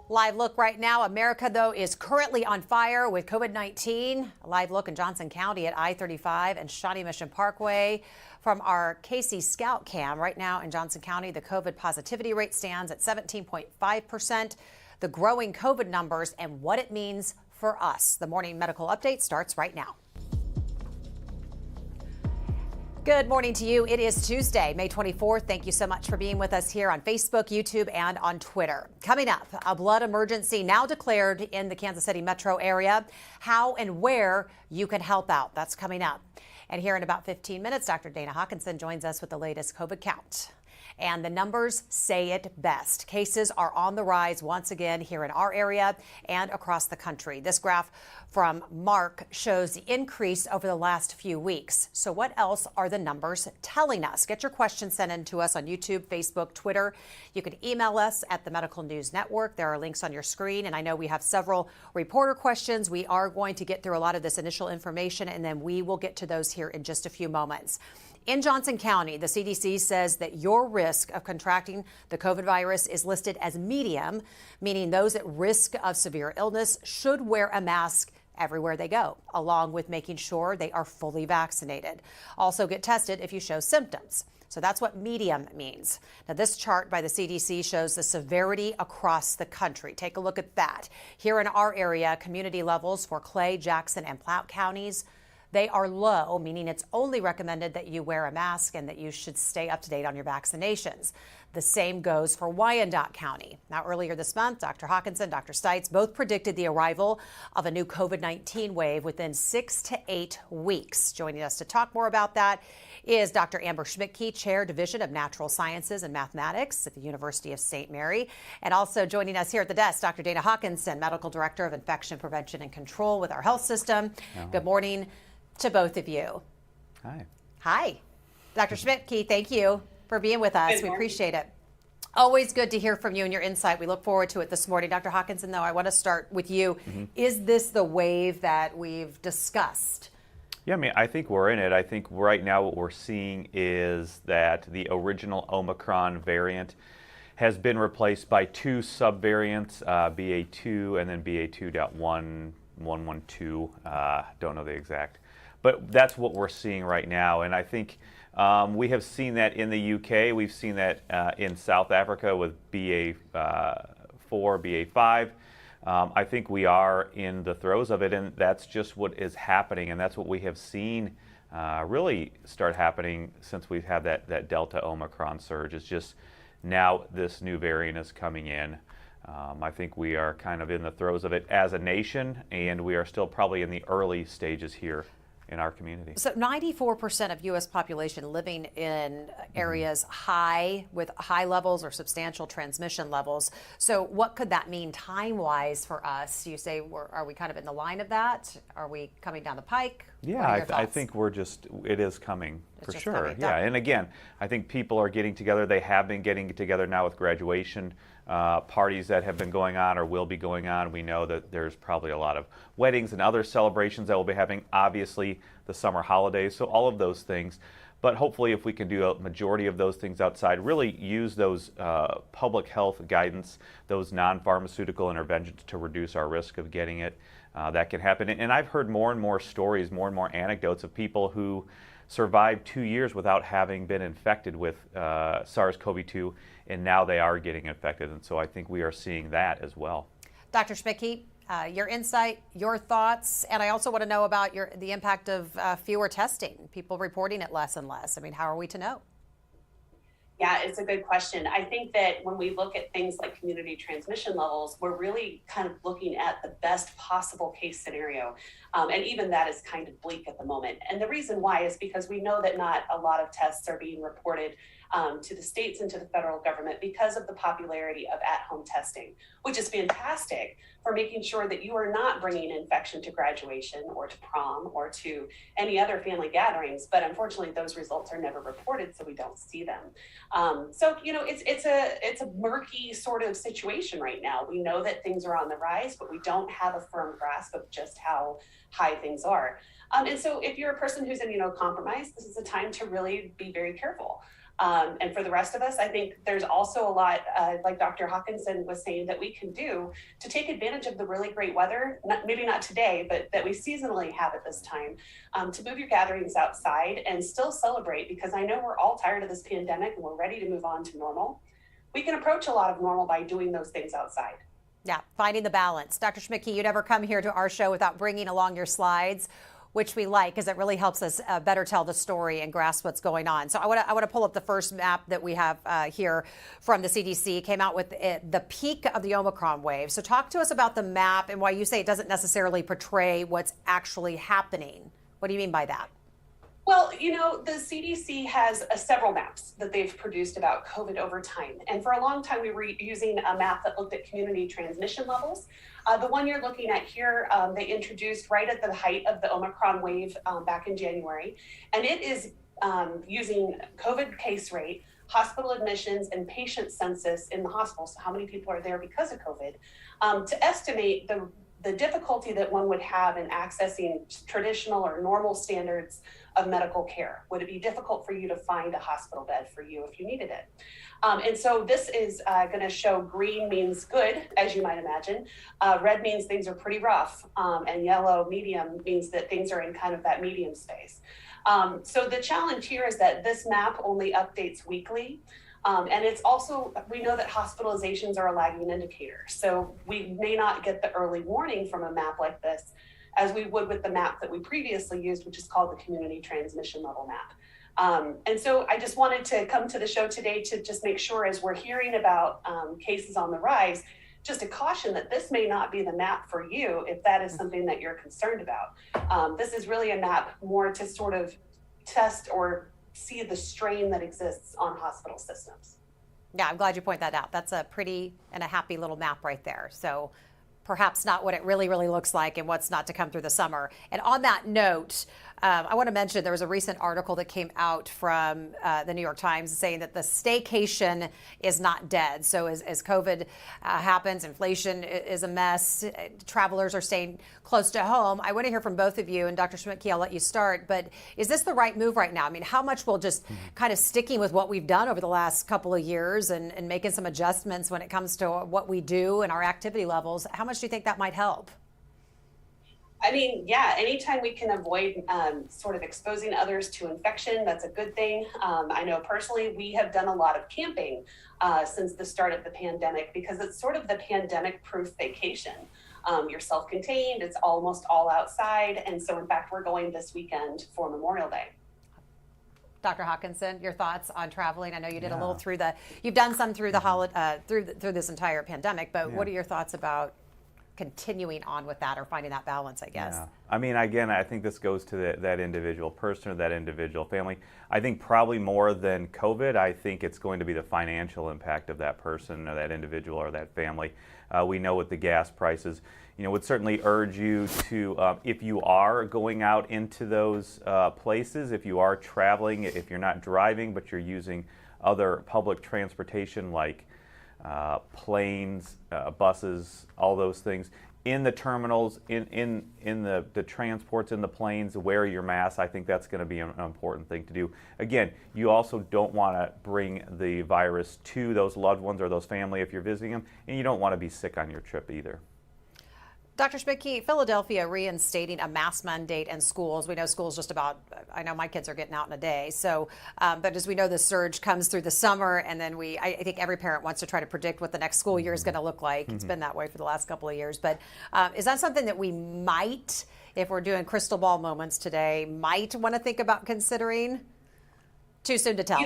Live look right now. America, though, is currently on fire with COVID-19. A live look in Johnson County at I-35 and Shawnee Mission Parkway from our Casey Scout Cam. Right now in Johnson County, the COVID positivity rate stands at 17.5%. The growing COVID numbers and what it means for us. The morning medical update starts right now. Good morning to you. It is Tuesday, May 24th. Thank you so much for being with us here on Facebook, YouTube, and on Twitter. Coming up, a blood emergency now declared in the Kansas City metro area. How and where you can help out. That's coming up. And here in about 15 minutes, Dr. Dana Hawkinson joins us with the latest COVID count. And the numbers say it best. Cases are on the rise once again here in our area and across the country. This graph from Mark shows the increase over the last few weeks. So what else are the numbers telling us? Get your questions sent in to us on YouTube, Facebook, Twitter. You can email us at the Medical News Network. There are links on your screen. And I know we have several reporter questions. We are going to get through a lot of this initial information, and then we will get to those here in just a few moments. In Johnson County, the CDC says that your risk of contracting the COVID virus is listed as medium, meaning those at risk of severe illness should wear a mask everywhere they go, along with making sure they are fully vaccinated. Also get tested if you show symptoms. So that's what medium means. Now, this chart by the CDC shows the severity across the country. Take a look at that. Here in our area, community levels for Clay, Jackson, and Platte counties, they are low, meaning it's only recommended that you wear a mask and that you should stay up to date on your vaccinations. The same goes for Wyandotte County. Now, earlier this month, Dr. Hawkinson, Dr. Stites both predicted the arrival of a new COVID-19 wave within 6 to 8 weeks. Joining us to talk more about that is Dr. Amber Schmidtke, Chair, Division of Natural Sciences and Mathematics at the University of St. Mary. And also joining us here at the desk, Dr. Dana Hawkinson, Medical Director of Infection Prevention and Control with our health system. Good morning to both of you. Hi. Hi. Dr. Schmidtke, thank you for being with us. We appreciate it. Always good to hear from you and your insight. We look forward to it this morning. Dr. Hawkinson, though, I want to start with you. Is this the wave that we've discussed? Yeah, I mean, I think we're in it. I think right now what we're seeing is that the original OMICRON variant has been replaced by two subvariants, BA2 and then BA2.1112. Don't know the exact. But that's what we're seeing right now. And I think we have seen that in the UK. We've seen that in South Africa with BA4, BA5. I think we are in the throes of it, and that's just what is happening. And that's what we have seen really start happening since we've had that Delta Omicron surge. It's just now this new variant is coming in. I think we are kind of in the throes of it as a nation, and we are still probably in the early stages here in our community. So 94% of U.S. population living in areas with high levels or substantial transmission levels. So what could that mean time-wise for us? You say, are we kind of in the line of that? Are we coming down the pike? Yeah, I think it is coming for sure. Yeah, and again, I think people are getting together. They have been getting together now with graduation parties that have been going on or will be going on. We know that there's probably a lot of weddings and other celebrations that we'll be having, obviously the summer holidays, so all of those things. But hopefully if we can do a majority of those things outside, really use those public health guidance, those non-pharmaceutical interventions to reduce our risk of getting it, that can happen. And I've heard more and more stories, more and more anecdotes of people who survived 2 years without having been infected with SARS-CoV-2, and now they are getting infected. And so I think we are seeing that as well. Dr. Schmidtke, your insight, your thoughts, and I also want to know about the impact of fewer testing, people reporting it less and less. I mean, how are we to know? Yeah, it's a good question. I think that when we look at things like community transmission levels, we're really kind of looking at the best possible case scenario. And even that is kind of bleak at the moment. And the reason why is because we know that not a lot of tests are being reported to the states and to the federal government because of the popularity of at-home testing, which is fantastic for making sure that you are not bringing infection to graduation or to prom or to any other family gatherings. But unfortunately, those results are never reported, so we don't see them. So, you know, it's a murky sort of situation right now. We know that things are on the rise, but we don't have a firm grasp of just how high things are. And so if you're a person who's immunocompromised, this is a time to really be very careful. And for the rest of us, I think there's also a lot, like Dr. Hawkinson was saying, that we can do to take advantage of the really great weather, maybe not today, but that we seasonally have at this time, to move your gatherings outside and still celebrate, because I know we're all tired of this pandemic and we're ready to move on to normal. We can approach a lot of normal by doing those things outside. Yeah, finding the balance. Dr. Schmidtke, you never come here to our show without bringing along your slides, which we like because it really helps us better tell the story and grasp what's going on. So I want to pull up the first map that we have here from the CDC. Came out with the peak of the Omicron wave. So talk to us about the map and why you say it doesn't necessarily portray what's actually happening. What do you mean by that? Well, the CDC has several maps that they've produced about COVID over time. And for a long time, we were using a map that looked at community transmission levels. The one you're looking at here, they introduced right at the height of the Omicron wave back in January. And it is using COVID case rate, hospital admissions, and patient census in the hospital, so how many people are there because of COVID, to estimate the difficulty that one would have in accessing traditional or normal standards of medical care. Would it be difficult for you to find a hospital bed for you if you needed it? And so this is going to show green means good, as you might imagine. Red means things are pretty rough, and yellow, medium, means that things are in kind of that medium space. So the challenge here is that this map only updates weekly. And it's also, we know that hospitalizations are a lagging indicator. So we may not get the early warning from a map like this as we would with the map that we previously used, which is called the community transmission level map. And so I just wanted to come to the show today to just make sure, as we're hearing about cases on the rise, just a caution that this may not be the map for you if that is something that you're concerned about. This is really a map more to sort of test or see the strain that exists on hospital systems. Yeah, I'm glad you point that out. That's a pretty and a happy little map right there. So perhaps not what it really looks like and what's not to come through the summer. And on that note, I want to mention there was a recent article that came out from the New York Times saying that the staycation is not dead. So as COVID happens, inflation is a mess, travelers are staying close to home. I want to hear from both of you, and Dr. Schmidtke, I'll let you start, but is this the right move right now? I mean, how much will just kind of sticking with what we've done over the last couple of years and making some adjustments when it comes to what we do and our activity levels, how much do you think that might help? I mean, yeah, anytime we can avoid sort of exposing others to infection, that's a good thing. I know personally, we have done a lot of camping since the start of the pandemic because it's sort of the pandemic-proof vacation. You're self-contained, it's almost all outside. And so in fact, we're going this weekend for Memorial Day. Dr. Hawkinson, your thoughts on traveling? I know you did a little you've done some through the holiday, through this entire pandemic, but what are your thoughts about continuing on with that or finding that balance, I guess? Yeah. I mean, again, I think this goes to that individual person or that individual family. I think probably more than COVID, I think it's going to be the financial impact of that person or that individual or that family. We know with the gas prices, would certainly urge you to, if you are going out into those places, if you are traveling, if you're not driving, but you're using other public transportation like planes, buses, all those things, in the terminals, in the transports, in the planes, wear your mask. I think that's going to be an important thing to do. Again, you also don't want to bring the virus to those loved ones or those family if you're visiting them, and you don't want to be sick on your trip either. Dr. Schmidtke, Philadelphia reinstating a mask mandate in schools. We know schools just about, I know my kids are getting out in a day. So, but as we know, the surge comes through the summer, and then I think every parent wants to try to predict what the next school year is going to look like. It's been that way for the last couple of years. But is that something that we might, if we're doing crystal ball moments today, might want to think about considering? Too soon to tell.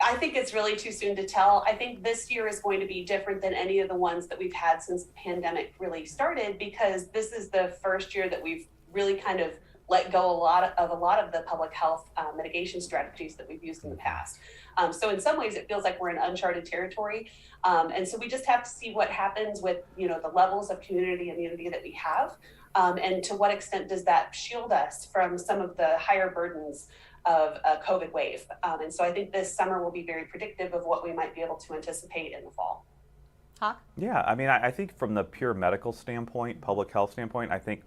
I think it's really too soon to tell. I think this year is going to be different than any of the ones that we've had since the pandemic really started, because this is the first year that we've really kind of let go a lot of the public health mitigation strategies that we've used in the past. So in some ways, it feels like we're in uncharted territory. And so we just have to see what happens with, the levels of community immunity that we have, and to what extent does that shield us from some of the higher burdens of a COVID wave. And so I think this summer will be very predictive of what we might be able to anticipate in the fall. Huh? Yeah, I mean, I think from the pure medical standpoint, public health standpoint, I think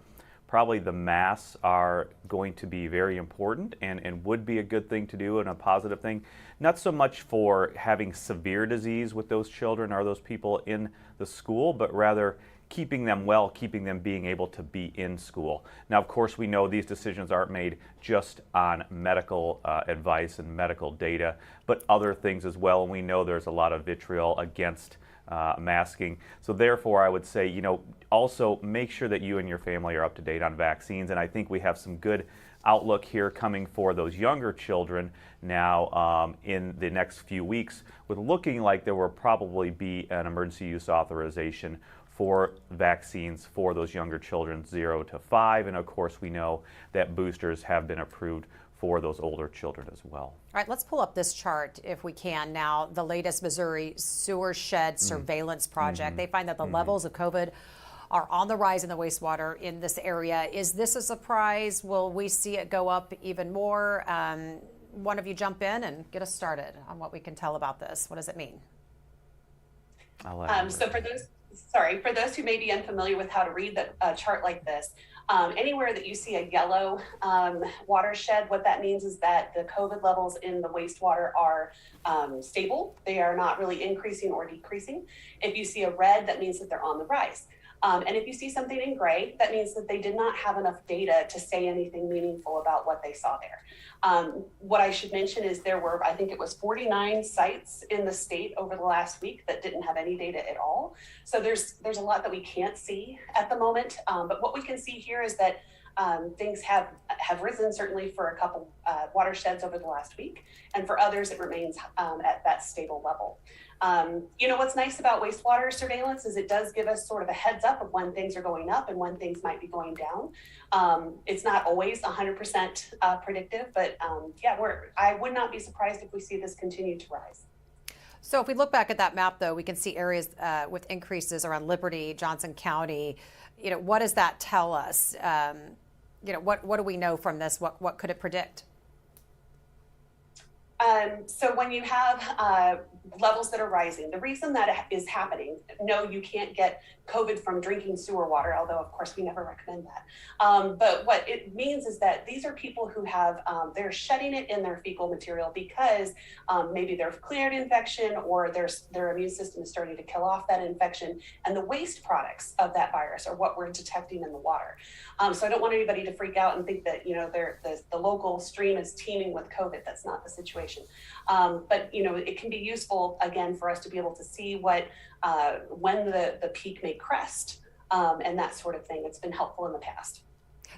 probably the masks are going to be very important and would be a good thing to do and a positive thing. Not so much for having severe disease with those children or those people in the school, but rather keeping them well, keeping them being able to be in school. Now, of course, we know these decisions aren't made just on medical advice and medical data, but other things as well. And we know there's a lot of vitriol against masking. So therefore, I would say, also make sure that you and your family are up to date on vaccines. And I think we have some good outlook here coming for those younger children now in the next few weeks, with looking like there will probably be an emergency use authorization for vaccines for those younger children 0 to 5. And of course, we know that boosters have been approved for those older children as well. All right, let's pull up this chart if we can now. The latest Missouri SEWERSHED surveillance project. They find that the levels of COVID are on the rise in the wastewater in this area. Is this a surprise? Will we see it go up even more? One of you jump in and get us started on what we can tell about this. What does it mean? So for those who may be unfamiliar with how to read a chart like this, anywhere that you see a yellow watershed, what that means is that the COVID levels in the wastewater are stable. They are not really increasing or decreasing. If you see a red, that means that they're on the rise. And if you see something in gray, that means that they did not have enough data to say anything meaningful about what they saw there. What I should mention is there were, I think it was 49 sites in the state over the last week that didn't have any data at all. So there's a lot that we can't see at the moment. But what we can see here is that things have risen certainly for a couple watersheds over the last week, and for others it remains at that stable level. What's nice about wastewater surveillance is it does give us sort of a heads up of when things are going up and when things might be going down. It's not always 100% predictive, but I would not be surprised if we see this continue to rise. So if we look back at that map, though, we can see areas with increases around Liberty, Johnson County. What does that tell us? What do we know from this? What could it predict? So when you have levels that are rising, the reason that is happening, no, you can't get COVID from drinking sewer water, although of course we never recommend that. But what it means is that these are people who have, they're shedding it in their fecal material because maybe they've cleared infection or their immune system is starting to kill off that infection, and the waste products of that virus are what we're detecting in the water. So I don't want anybody to freak out and think that, the local stream is teeming with COVID. That's not the situation. But it can be useful again for us to be able to see when the peak may crest and that sort of thing. It's been helpful in the past.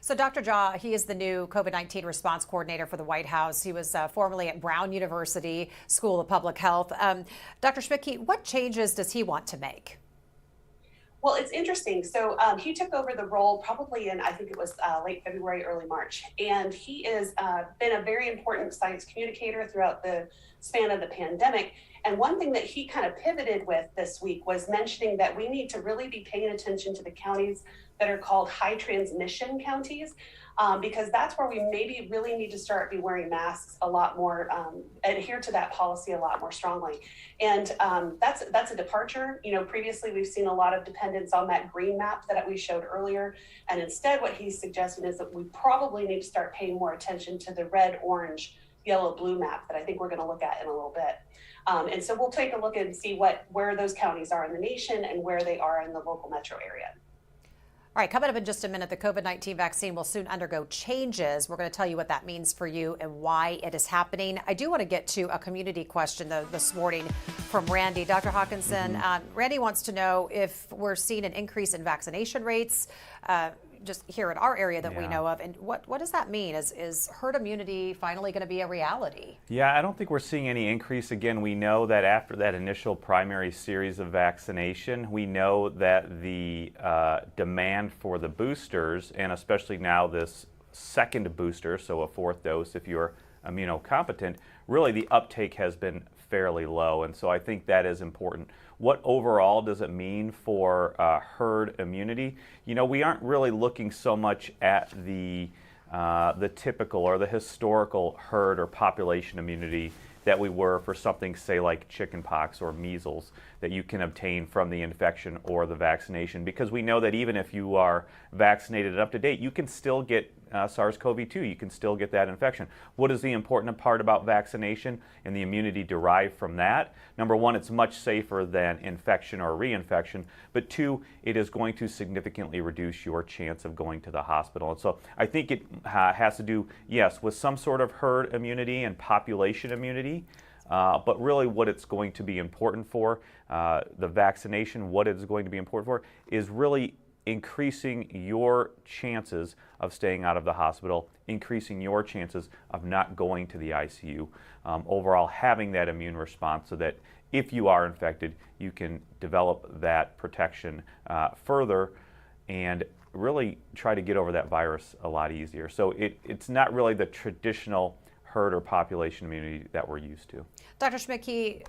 So Dr. Jha, he is the new COVID-19 response coordinator for the White House. He was formerly at Brown University School of Public Health. Dr. Schmidtke, what changes does he want to make? Well, it's interesting. So he took over the role probably in, I think it was late February, early March. And he has been a very important science communicator throughout the span of the pandemic. And one thing that he kind of pivoted with this week was mentioning that we need to really be paying attention to the counties that are called high transmission counties, because that's where we maybe really need to start be wearing masks a lot more, adhere to that policy a lot more strongly. And that's a departure. Previously we've seen a lot of dependence on that green map that we showed earlier. And instead what he's suggesting is that we probably need to start paying more attention to the red, orange, yellow, blue map that I think we're going to look at in a little bit. And so we'll take a look and see where those counties are in the nation and where they are in the local metro area. All right, coming up in just a minute, the COVID-19 vaccine will soon undergo changes. We're going to tell you what that means for you and why it is happening. I do want to get to a community question, though, this morning from Randy. Dr. Hawkinson, Randy wants to know if we're seeing an increase in vaccination rates just here in our area that we know of. And what does that mean? Is herd immunity finally going to be a reality? Yeah, I don't think we're seeing any increase. Again, we know that after that initial primary series of vaccination, we know that the demand for the boosters, and especially now this second booster, so a fourth dose if you're immunocompetent, really the uptake has been fairly low. And so I think that is important. What overall does it mean for herd immunity? We aren't really looking so much at the typical or the historical herd or population immunity that we were for something, say, like chickenpox or measles, that you can obtain from the infection or the vaccination, because we know that even if you are vaccinated and up to date, you can still get SARS-CoV-2. You can still get that infection. What is the important part about vaccination and the immunity derived from that? Number one, it's much safer than infection or reinfection, but two, it is going to significantly reduce your chance of going to the hospital. And so I think it has to do, yes, with some sort of herd immunity and population immunity, but really what it's going to be important for, the vaccination, what it's going to be important for, is really increasing your chances of staying out of the hospital, increasing your chances of not going to the ICU, overall having that immune response so that if you are infected, you can develop that protection further and really try to get over that virus a lot easier. So it's not really the traditional herd or population immunity that we're used to. Dr. Schmidtke,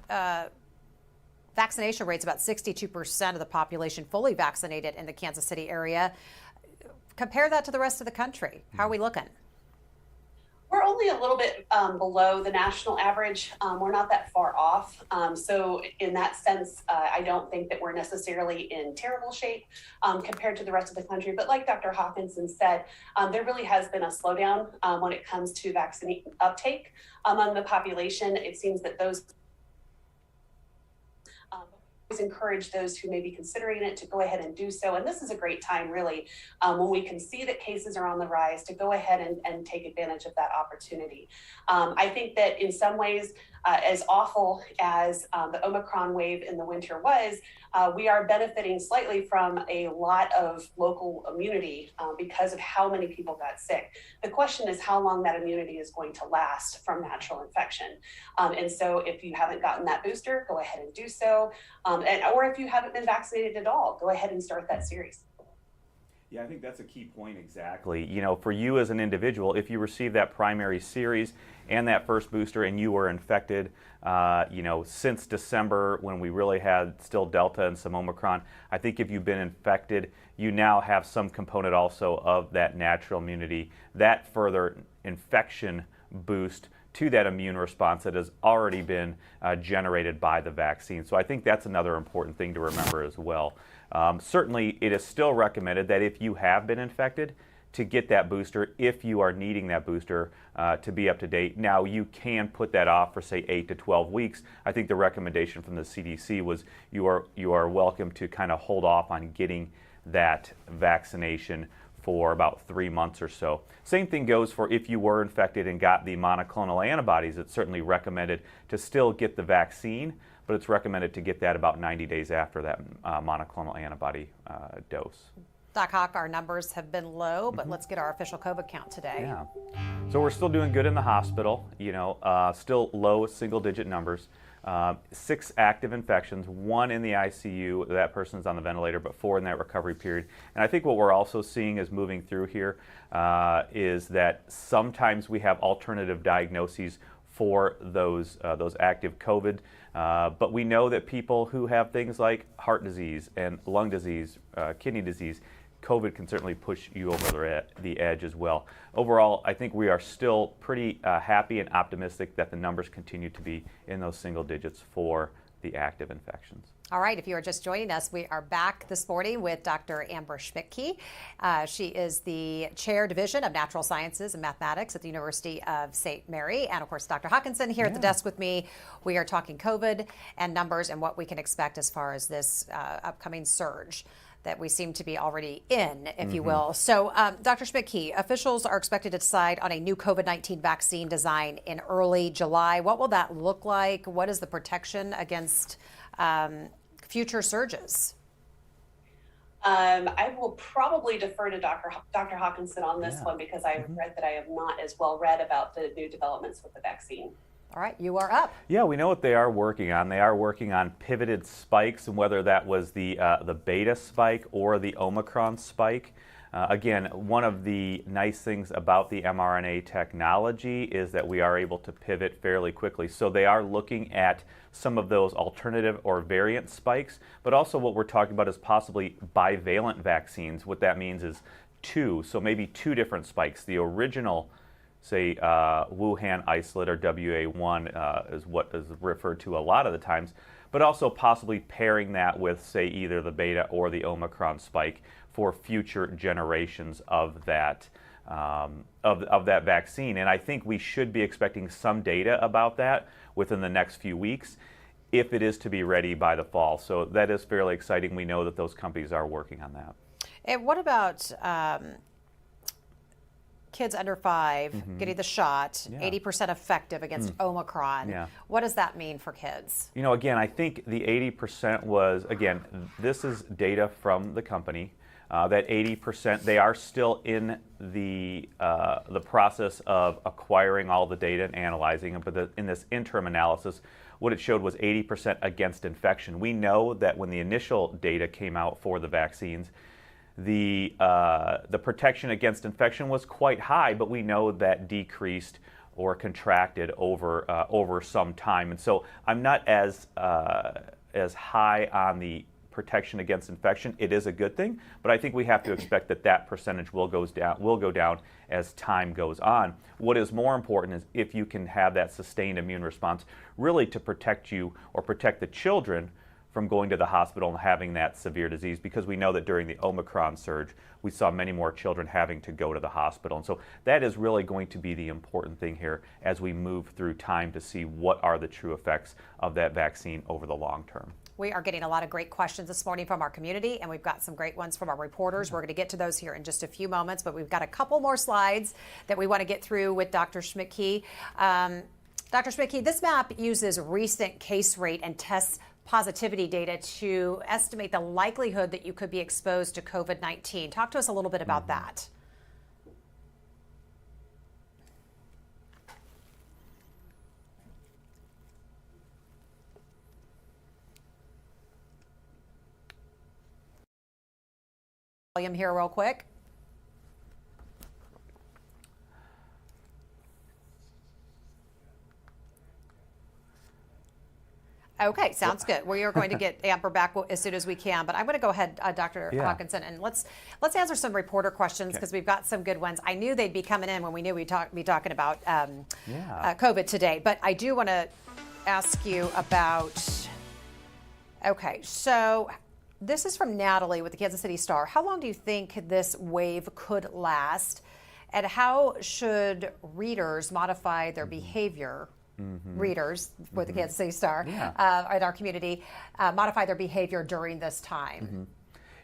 vaccination rates about 62% of the population fully vaccinated in the Kansas City area. Compare that to the rest of the country. How are we looking? We're only a little bit below the national average. We're not that far off. So in that sense, I don't think that we're necessarily in terrible shape compared to the rest of the country. But like Dr. Hawkinson said, there really has been a slowdown when it comes to vaccine uptake among the population. It seems that those encourage those who may be considering it to go ahead and do so. And this is a great time, really, when we can see that cases are on the rise, to go ahead and take advantage of that opportunity. I think that in some ways, as awful as the Omicron wave in the winter was, we are benefiting slightly from a lot of local immunity because of how many people got sick. The question is how long that immunity is going to last from natural infection. And so if you haven't gotten that booster, go ahead and do so. Or if you haven't been vaccinated at all, go ahead and start that series. Yeah, I think that's a key point exactly. You know, for you as an individual, if you receive that primary series and that first booster and you were infected, you know, since December when we really had still Delta and some Omicron, I think if you've been infected, you now have some component also of that natural immunity, that further infection boost to that immune response that has already been generated by the vaccine. So I think that's another important thing to remember as well. Certainly, it is still recommended that if you have been infected, to get that booster if you are needing that booster to be up to date. Now, you can put that off for, say, 8 to 12 weeks. I think the recommendation from the CDC was you are welcome to kind of hold off on getting that vaccination for about 3 months or so. Same thing goes for if you were infected and got the monoclonal antibodies. It's certainly recommended to still get the vaccine, but it's recommended to get that about 90 days after that monoclonal antibody dose. Doc Hawk, our numbers have been low, but let's get our official COVID count today. Yeah. So we're still doing good in the hospital, you know, still low single-digit numbers. 6 active infections, 1 in the ICU, that person's on the ventilator, but 4 in that recovery period. And I think what we're also seeing as moving through here is that sometimes we have alternative diagnoses for those active COVID, but we know that people who have things like heart disease and lung disease, kidney disease, COVID can certainly push you over the edge as well. Overall, I think we are still pretty happy and optimistic that the numbers continue to be in those single digits for the active infections. All right, if you are just joining us, we are back this morning with Dr. Amber Schmidtke. She is the Chair Division of Natural Sciences and Mathematics at the University of St. Mary. And of course, Dr. Hawkinson here at the desk with me. We are talking COVID and numbers and what we can expect as far as this upcoming surge that we seem to be already in, if you will. So, Dr. Schmidtke, officials are expected to decide on a new COVID-19 vaccine design in early July. What will that look like? What is the protection against future surges? I will probably defer to Dr. Hawkinson on this one because I read that I am not as well read about the new developments with the vaccine. All right, you are up. Yeah, we know what they are working on. They are working on pivoted spikes, and whether that was the beta spike or the Omicron spike. Again, one of the nice things about the mRNA technology is that we are able to pivot fairly quickly. So they are looking at some of those alternative or variant spikes, but also what we're talking about is possibly bivalent vaccines. What that means is 2, so maybe 2 different spikes. The original, say, Wuhan isolate or WA1 is what is referred to a lot of the times, but also possibly pairing that with, say, either the Beta or the Omicron spike for future generations of that of that vaccine. And I think we should be expecting some data about that within the next few weeks, if it is to be ready by the fall. So that is fairly exciting. We know that those companies are working on that. And what about kids under 5 getting the shot, 80% effective against Omicron? Yeah. What does that mean for kids? You know, again, I think the 80% was, again, this is data from the company. That 80%, they are still in the process of acquiring all the data and analyzing it, but in this interim analysis, what it showed was 80% against infection. We know that when the initial data came out for the vaccines, the protection against infection was quite high, but we know that decreased or contracted over some time. And so I'm not as high on the protection against infection. It is a good thing, but I think we have to expect that percentage will go down as time goes on. What is more important is if you can have that sustained immune response, really to protect you or protect the children from going to the hospital and having that severe disease, because we know that during the Omicron surge, we saw many more children having to go to the hospital. And so that is really going to be the important thing here as we move through time to see what are the true effects of that vaccine over the long term. We are getting a lot of great questions this morning from our community, and we've got some great ones from our reporters. We're going to get to those here in just a few moments, but we've got a couple more slides that we want to get through with Dr. Schmidtke. Dr. Schmidtke, this map uses recent case rate and test positivity data to estimate the likelihood that you could be exposed to COVID-19. Talk to us a little bit about that. Volume here real quick. Okay, sounds good. We are going to get Amber back as soon as we can, but I'm going to go ahead, Dr. Hawkinson, and let's answer some reporter questions because we've got some good ones. I knew they'd be coming in when we knew we'd be talking about COVID today, but I do want to ask you about. Okay, so this is from Natalie with the Kansas City Star. How long do you think this wave could last, and how should readers modify their behavior? Readers with the Kansas City Star in our community modify their behavior during this time?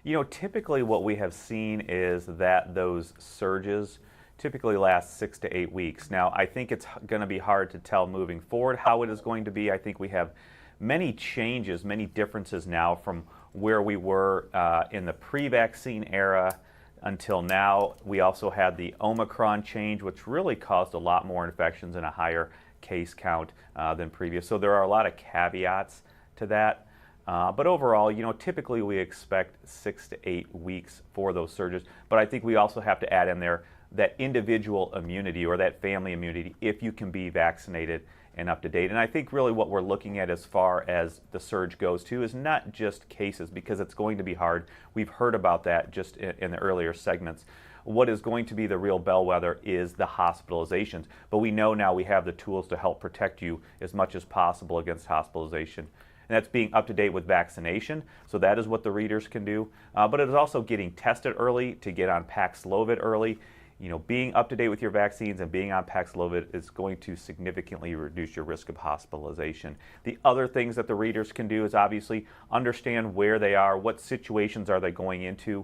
You know, typically what we have seen is that those surges typically last 6 to 8 weeks. Now, I think it's going to be hard to tell moving forward how it is going to be. I think we have many changes, many differences now from where we were in the pre-vaccine era until now. We also had the Omicron change, which really caused a lot more infections and a higher case count than previous. So there are a lot of caveats to that. But overall, you know, typically we expect 6 to 8 weeks for those surges. But I think we also have to add in there that individual immunity or that family immunity if you can be vaccinated and up to date. And I think really what we're looking at as far as the surge goes too is not just cases, because it's going to be hard. We've heard about that just in the earlier segments. What is going to be the real bellwether is the hospitalizations. But we know now we have the tools to help protect you as much as possible against hospitalization. And that's being up to date with vaccination. So that is what the readers can do. But it is also getting tested early to get on Paxlovid early. You know, being up to date with your vaccines and being on Paxlovid is going to significantly reduce your risk of hospitalization. The other things that the readers can do is obviously understand where they are, what situations are they going into.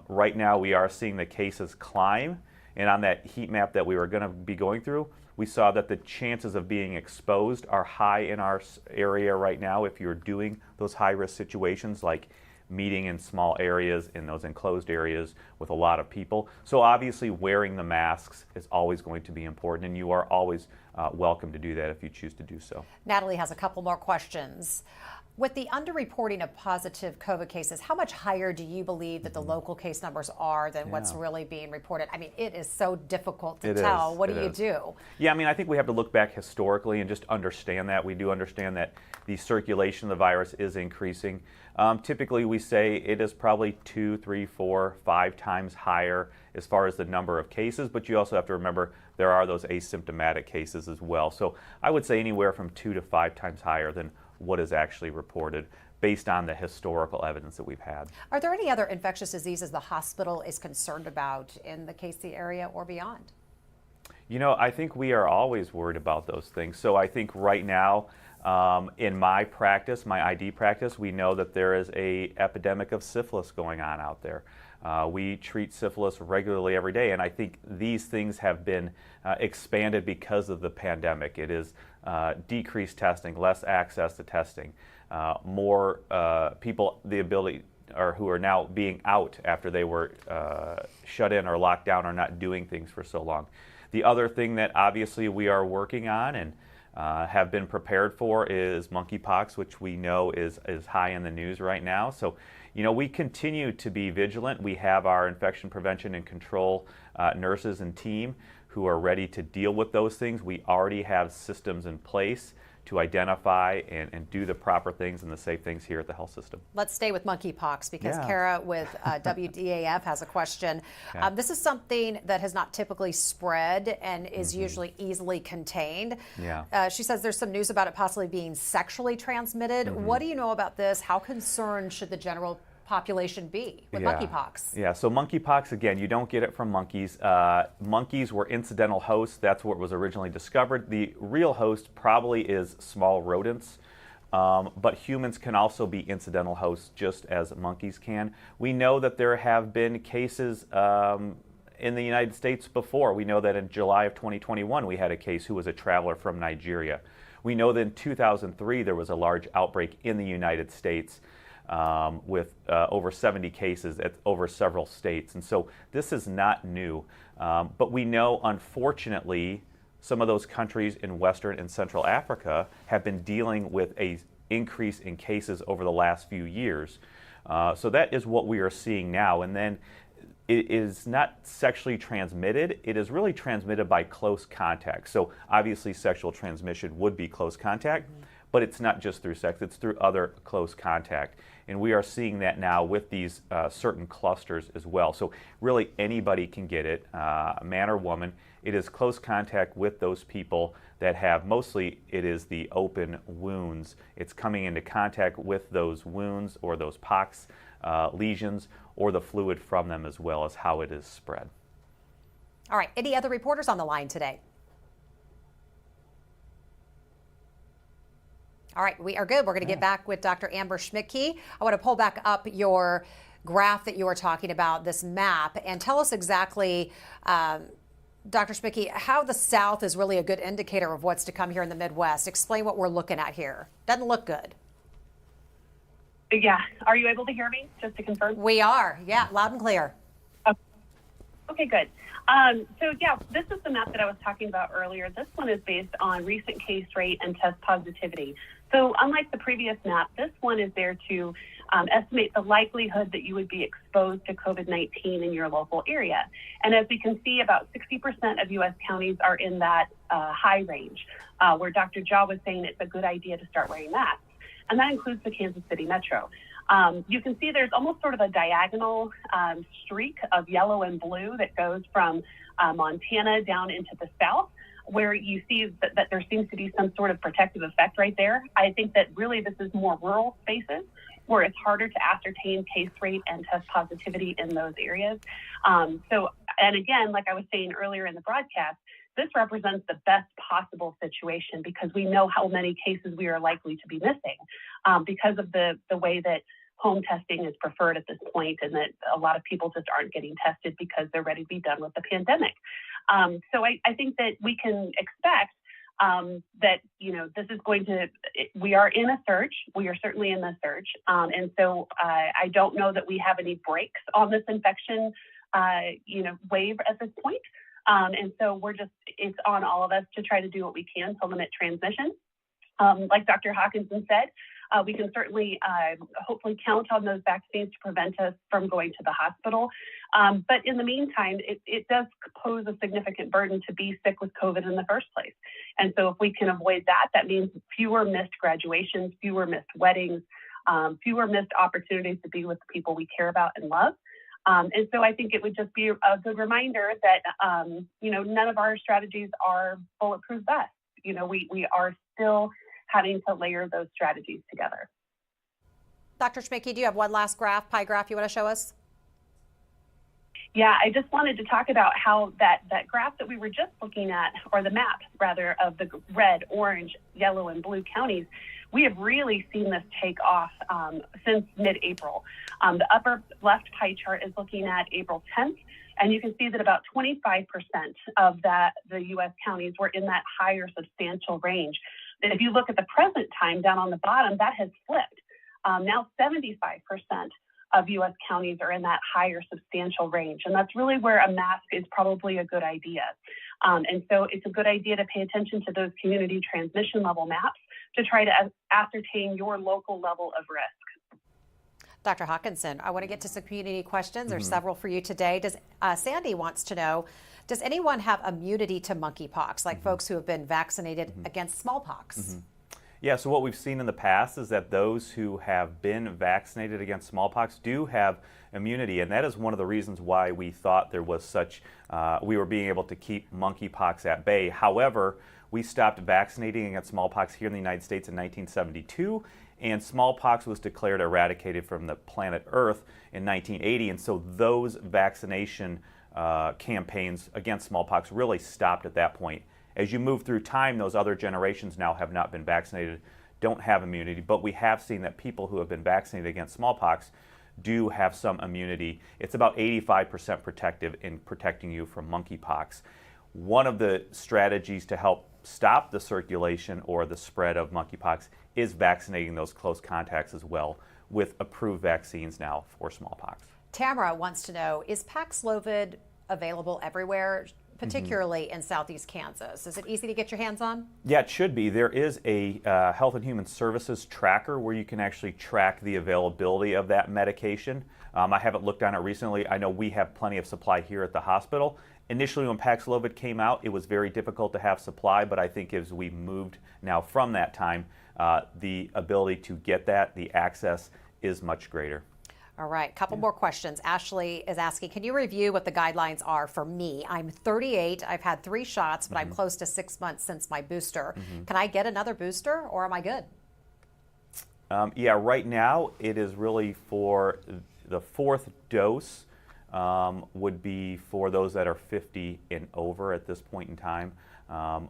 Right now we are seeing the cases climb, and on that heat map that we were going to be going through, we saw that the chances of being exposed are high in our area right now if you're doing those high-risk situations like meeting in small areas, in those enclosed areas with a lot of people. So obviously wearing the masks is always going to be important, and you are always welcome to do that if you choose to do so. Natalie has a couple more questions. With the underreporting of positive COVID cases, how much higher do you believe that the local case numbers are than what's really being reported? I mean, it is so difficult to tell. What do you do? Yeah, I mean, I think we have to look back historically and just understand that. We do understand that the circulation of the virus is increasing. Typically, we say it is probably 2, 3, 4, 5 times higher as far as the number of cases, but you also have to remember there are those asymptomatic cases as well. So I would say anywhere from 2 to 5 times higher than what is actually reported based on the historical evidence that we've had. Are there any other infectious diseases the hospital is concerned about in the KC area or beyond? You know, I think we are always worried about those things. So I think right now, in my practice, my ID practice, we know that there is an epidemic of syphilis going on out there. We treat syphilis regularly every day, and I think these things have been expanded because of the pandemic. It is decreased testing, less access to testing, more people the ability or who are now being out after they were shut in or locked down or not doing things for so long. The other thing that obviously we are working on and have been prepared for is monkeypox, which we know is high in the news right now. So, you know, we continue to be vigilant. We have our infection prevention and control nurses and team who are ready to deal with those things. We already have systems in place to identify and do the proper things and the safe things here at the health system. Let's stay with monkeypox because Yeah. Kara with WDAF has a question. Okay. This is something that has not typically spread and is usually easily contained. Yeah. She says there's some news about it possibly being sexually transmitted. What do you know about this? How concerned should the general population be with monkeypox? Yeah, so monkeypox, again, you don't get it from monkeys. Monkeys were incidental hosts. That's what was originally discovered. The real host probably is small rodents, but humans can also be incidental hosts just as monkeys can. We know that there have been cases in the United States before. We know that in July of 2021, we had a case who was a traveler from Nigeria. We know that in 2003, there was a large outbreak in the United States with over 70 cases over several states. And so this is not new. But we know, unfortunately, some of those countries in Western and Central Africa have been dealing with an increase in cases over the last few years. So that is what we are seeing now. And then it is not sexually transmitted. It is really transmitted by close contact. So obviously sexual transmission would be close contact, but it's not just through sex, it's through other close contact. And we are seeing that now with these certain clusters as well. So really anybody can get it, man or woman. It is close contact with those people that have, mostly it is the open wounds. It's coming into contact with those wounds or those pox lesions or the fluid from them as well as how it is spread. All right, any other reporters on the line today? All right, we are good. We're going to get back with Dr. Amber Schmidtke. I want to pull back up your graph that you were talking about, this map, and tell us exactly, Dr. Schmidtke, how the South is really a good indicator of what's to come here in the Midwest. Explain what we're looking at here. Doesn't look good. Yeah. Are you able to hear me, just to confirm? We are. Yeah, loud and clear. Okay, good. So yeah, this is the map that I was talking about earlier. This one is based on recent case rate and test positivity. So unlike the previous map, this one is there to estimate the likelihood that you would be exposed to COVID-19 in your local area. And as we can see, about 60% of U.S. counties are in that high range, where Dr. Jha was saying it's a good idea to start wearing masks. And that includes the Kansas City metro. You can see there's almost sort of a diagonal streak of yellow and blue that goes from Montana down into the south, where you see that there seems to be some sort of protective effect right there. I think that really this is more rural spaces where it's harder to ascertain case rate and test positivity in those areas. And again, like I was saying earlier in the broadcast, this represents the best possible situation because we know how many cases we are likely to be missing because of the way that home testing is preferred at this point, and that a lot of people just aren't getting tested because they're ready to be done with the pandemic. So I think that we can expect that, you know, this is going to, we are in a surge. We are certainly in the surge. And so I don't know that we have any brakes on this infection, wave at this point. And so it's on all of us to try to do what we can to limit transmission. Like Dr. Hawkinson said, we can certainly hopefully count on those vaccines to prevent us from going to the hospital. But in the meantime, it does pose a significant burden to be sick with COVID in the first place. And so if we can avoid that, that means fewer missed graduations, fewer missed weddings, fewer missed opportunities to be with the people we care about and love. And so I think it would just be a good reminder that, none of our strategies are bulletproof vests. We are still having to layer those strategies together. Dr. Schmicke, do you have one last pie graph you want to show us? Yeah, I just wanted to talk about how that graph that we were just looking at, or the map rather, of the red, orange, yellow, and blue counties, we have really seen this take off since mid-April. The upper left pie chart is looking at April 10th, and you can see that about 25% of the U.S. counties were in that higher substantial range. And if you look at the present time down on the bottom, that has flipped. Now 75% of U.S. counties are in that higher substantial range. And that's really where a mask is probably a good idea. And so it's a good idea to pay attention to those community transmission level maps to try to ascertain your local level of risk. Dr. Hawkinson, I want to get to some community questions. There's several for you today. Sandy wants to know, does anyone have immunity to monkeypox, like folks who have been vaccinated against smallpox? Yeah, so what we've seen in the past is that those who have been vaccinated against smallpox do have immunity, and that is one of the reasons why we thought there was we were being able to keep monkeypox at bay. However, we stopped vaccinating against smallpox here in the United States in 1972, and smallpox was declared eradicated from the planet Earth in 1980, and so those vaccination campaigns against smallpox really stopped at that point. As you move through time, those other generations now have not been vaccinated, don't have immunity, but we have seen that people who have been vaccinated against smallpox do have some immunity. It's about 85% protective in protecting you from monkeypox. One of the strategies to help stop the circulation or the spread of monkeypox is vaccinating those close contacts as well, with approved vaccines now for smallpox. Tamara wants to know, is Paxlovid available everywhere, particularly in southeast Kansas? Is it easy to get your hands on? Yeah, it should be. There is a Health and Human Services tracker where you can actually track the availability of that medication. I haven't looked on it recently. I know we have plenty of supply here at the hospital. Initially, when Paxlovid came out, it was very difficult to have supply, but I think as we moved now from that time, the ability to get that, the access, is much greater. All right, couple more questions. Ashley is asking, can you review what the guidelines are for me? I'm 38, I've had 3 shots, but I'm close to 6 months since my booster. Can I get another booster, or am I good? Yeah, right now it is really for the 4th dose would be for those that are 50 and over at this point in time.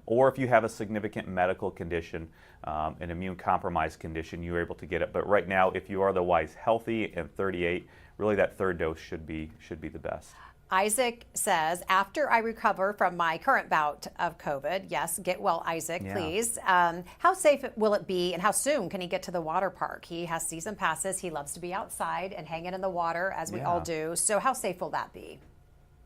Or if you have a significant medical condition, an immune compromised condition, you're able to get it. But right now, if you are otherwise healthy and 38, really that 3rd dose should be the best. Isaac says, after I recover from my current bout of COVID, yes, get well, Isaac, please. How safe will it be, and how soon can he get to the water park? He has season passes. He loves to be outside and hanging in the water, as we all do. So how safe will that be?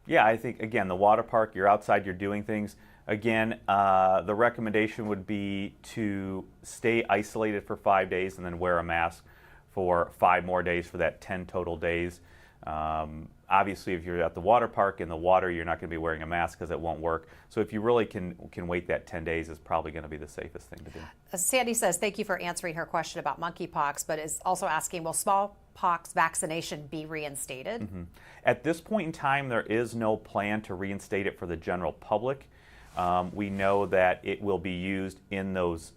Yeah, I think, again, the water park, you're outside, you're doing things. Again, the recommendation would be to stay isolated for 5 days and then wear a mask for 5 more days for that 10 total days. Obviously, if you're at the water park in the water, you're not going to be wearing a mask because it won't work. So if you really can wait that 10 days, is probably going to be the safest thing to do. Sandy says, thank you for answering her question about monkeypox, but is also asking, will smallpox vaccination be reinstated? At this point in time, there is no plan to reinstate it for the general public. We know that it will be used in those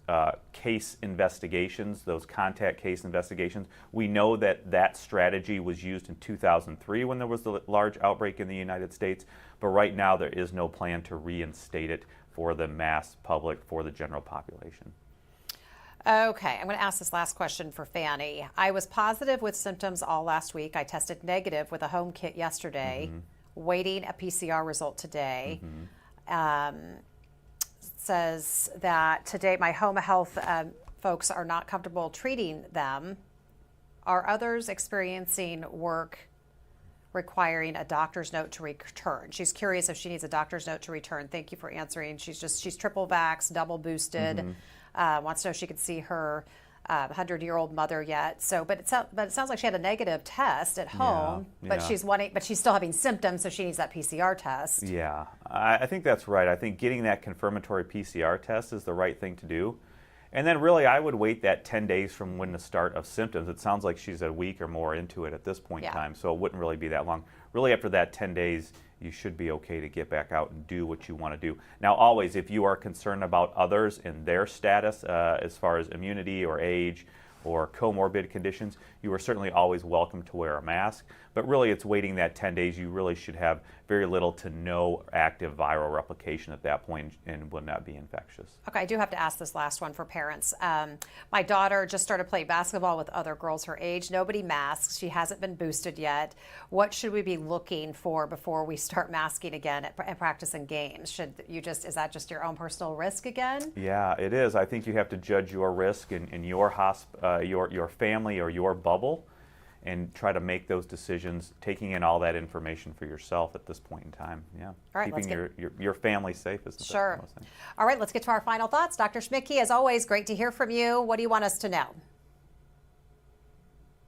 case investigations, those contact case investigations. We know that that strategy was used in 2003 when there was the large outbreak in the United States, but right now there is no plan to reinstate it for the mass public, for the general population. Okay, I'm going to ask this last question for Fanny. I was positive with symptoms all last week. I tested negative with a home kit yesterday, waiting a PCR result today. Says that today my home health folks are not comfortable treating them. Are others experiencing work requiring a doctor's note to return? She's curious if she needs a doctor's note to return. Thank you for answering. She's triple vaxxed, double boosted. Wants to know if she could see her 100-year-old mother yet. So, but it sounds like she had a negative test at home, but she's still having symptoms, so she needs that PCR test. Yeah, I think that's right. I think getting that confirmatory PCR test is the right thing to do. And then really I would wait that 10 days from when the start of symptoms. It sounds like she's a week or more into it at this point in time, so it wouldn't really be that long. Really after that 10 days, you should be okay to get back out and do what you want to do. Now always, if you are concerned about others and their status as far as immunity or age or comorbid conditions, you are certainly always welcome to wear a mask. But really it's waiting that 10 days. You really should have very little to no active viral replication at that point and will not be infectious. Okay, I do have to ask this last one for parents. My daughter just started playing basketball with other girls her age. Nobody masks. She hasn't been boosted yet. What should we be looking for before we start masking again and practicing games? Is that just your own personal risk again? Yeah, it is. I think you have to judge your risk in your family or your bubble, and try to make those decisions, taking in all that information for yourself at this point in time. Yeah, all right, keeping your family safe is the most thing. All right, let's get to our final thoughts. Dr. Schmidtke, as always, great to hear from you. What do you want us to know?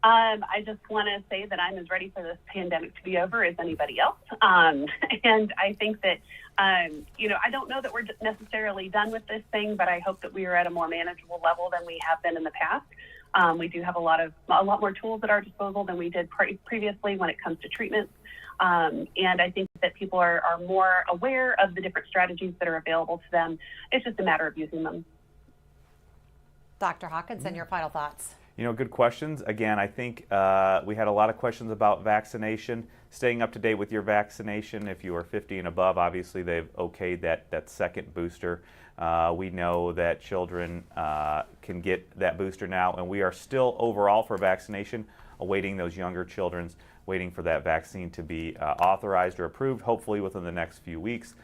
I just want to say that I'm as ready for this pandemic to be over as anybody else. And I think that, I don't know that we're necessarily done with this thing, but I hope that we are at a more manageable level than we have been in the past. We do have a lot more tools at our disposal than we did previously when it comes to treatments. And I think that people are more aware of the different strategies that are available to them. It's just a matter of using them. Dr. Hawkinson, your final thoughts. Good questions. Again, I think we had a lot of questions about vaccination, staying up to date with your vaccination. If you are 50 and above, obviously they've okayed that second booster. We know that children can get that booster now, and we are still overall for vaccination awaiting those younger children's, waiting for that vaccine to be authorized or approved, hopefully within the next few weeks.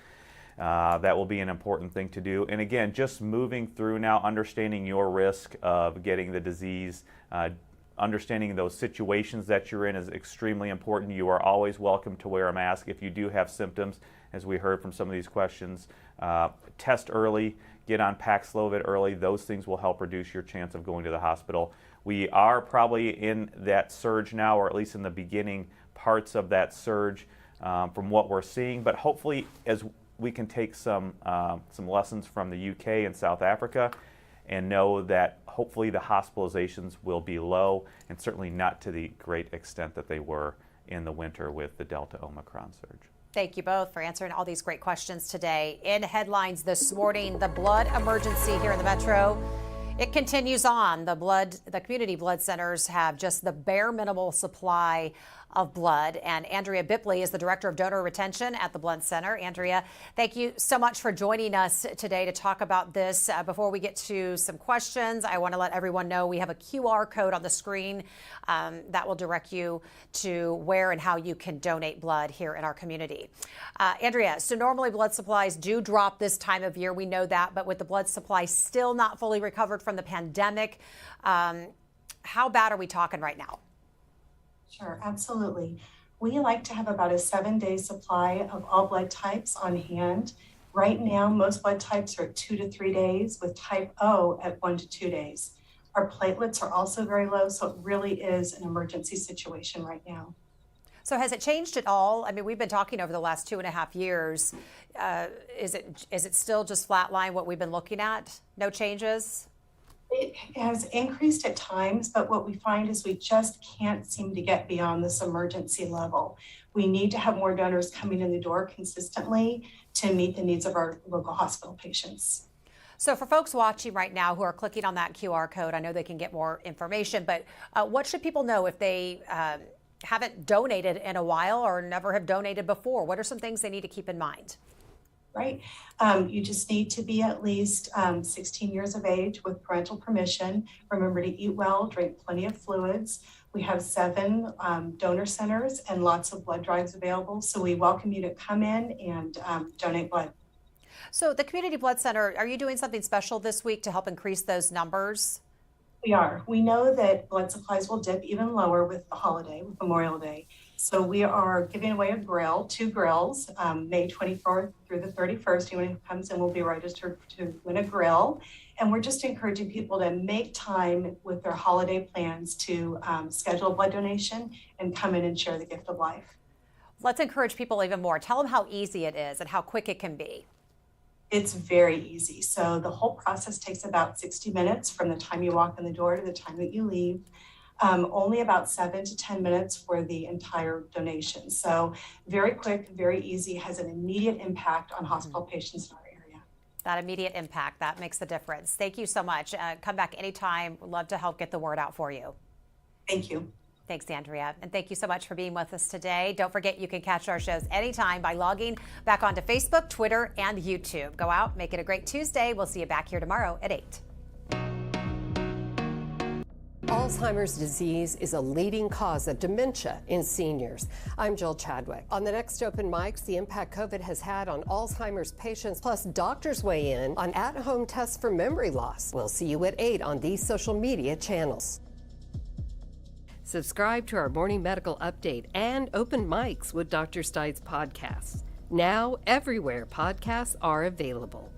That will be an important thing to do. And again, just moving through now, understanding your risk of getting the disease, understanding those situations that you're in is extremely important. You are always welcome to wear a mask if you do have symptoms, as we heard from some of these questions. Test early, get on Paxlovid early. Those things will help reduce your chance of going to the hospital. We are probably in that surge now, or at least in the beginning parts of that surge from what we're seeing. But hopefully, as we can take some lessons from the UK and South Africa and know that hopefully the hospitalizations will be low and certainly not to the great extent that they were in the winter with the Delta Omicron surge. Thank you both for answering all these great questions today. In headlines this morning, the blood emergency here in the Metro. It continues on. The community blood centers have just the bare minimal supply of blood. And Andrea Bipley is the Director of Donor Retention at the Blood Center. Andrea, thank you so much for joining us today to talk about this. Before we get to some questions, I want to let everyone know we have a QR code on the screen that will direct you to where and how you can donate blood here in our community. Andrea, so normally blood supplies do drop this time of year. We know that, but with the blood supply still not fully recovered from the pandemic, how bad are we talking right now? Sure, absolutely. We like to have about a 7-day supply of all blood types on hand. Right now, most blood types are at 2 to 3 days, with type O at 1 to 2 days. Our platelets are also very low, so it really is an emergency situation right now. So has it changed at all? I mean, we've been talking over the last 2.5 years. Is it still just flatline what we've been looking at? No changes? It has increased at times, but what we find is we just can't seem to get beyond this emergency level. We need to have more donors coming in the door consistently to meet the needs of our local hospital patients. So for folks watching right now who are clicking on that QR code, I know they can get more information, but what should people know if they haven't donated in a while or never have donated before? What are some things they need to keep in mind? Right. You just need to be at least 16 years of age with parental permission. Remember to eat well, drink plenty of fluids. We have 7 donor centers and lots of blood drives available. So we welcome you to come in and donate blood. So the Community Blood Center, are you doing something special this week to help increase those numbers? We are. We know that blood supplies will dip even lower with the holiday, with Memorial Day. So we are giving away a grill, 2 grills, May 24th through the 31st. Anyone who comes in will be registered to win a grill. And we're just encouraging people to make time with their holiday plans to schedule a blood donation and come in and share the gift of life. Let's encourage people even more. Tell them how easy it is and how quick it can be. It's very easy. So the whole process takes about 60 minutes from the time you walk in the door to the time that you leave. Only about 7 to 10 minutes for the entire donation. So very quick, very easy, has an immediate impact on hospital patients in our area. That immediate impact, that makes the difference. Thank you so much. Come back anytime. We'd love to help get the word out for you. Thank you. Thanks, Andrea. And thank you so much for being with us today. Don't forget, you can catch our shows anytime by logging back onto Facebook, Twitter, and YouTube. Go out, make it a great Tuesday. We'll see you back here tomorrow at 8. Alzheimer's disease is a leading cause of dementia in seniors. I'm Jill Chadwick. On the next Open Mics, the impact COVID has had on Alzheimer's patients, plus doctors weigh in on at-home tests for memory loss. We'll see you at 8 on these social media channels. Subscribe to our morning medical update and Open Mics with Dr. Stites podcasts. Now, everywhere podcasts are available.